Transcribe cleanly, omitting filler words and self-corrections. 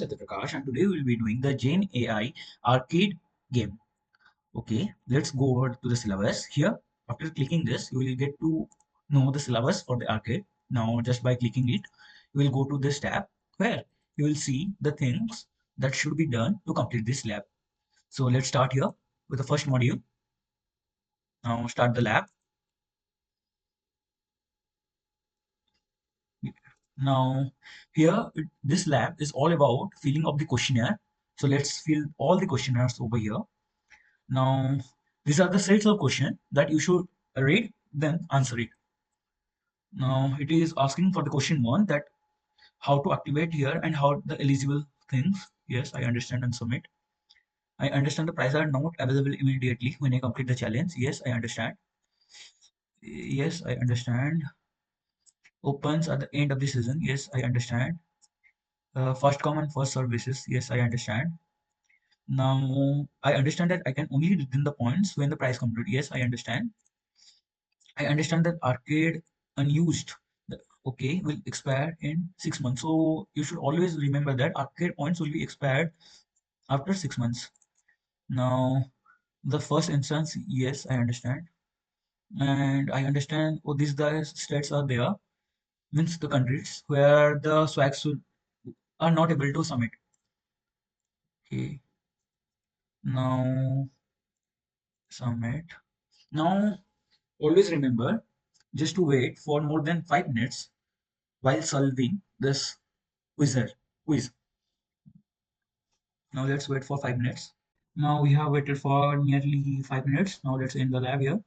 am Satyaprakash and today we will be doing the Jane AI arcade game. Okay, let's go over to the syllabus. Here, after clicking this, you will get to know the syllabus for the arcade. Now, just by clicking it, you will go to this tab where you will see the things that should be done to complete this lab. So let's start here with the first module. Now start the lab. Now here, this lab is all about filling up the questionnaire. So let's fill all the questionnaires over here. Now, these are the sets of questions that you should read, then answer it. Now, it is asking for the question one that how to activate here and how the eligible things. Yes, I understand and submit. I understand the prize are not available immediately when I complete the challenge. Yes, I understand. Yes, I understand. Opens at the end of the season. Yes, I understand. First come and first serve basis. Yes, I understand. Now, I understand that I can only redeem the points when the prize complete. Yes, I understand. I understand that arcade unused, okay, will expire in 6 months. So you should always remember that arcade points will be expired after 6 months. Now, the first instance, yes, I understand. And I understand, oh, these the states are there, means the countries where the swags are not able to submit. Okay, now submit. Now, always remember just to wait for more than 5 minutes while solving this wizard quiz. Now let's wait for 5 minutes. Now we have waited for nearly 5 minutes. Now let's end the lab here.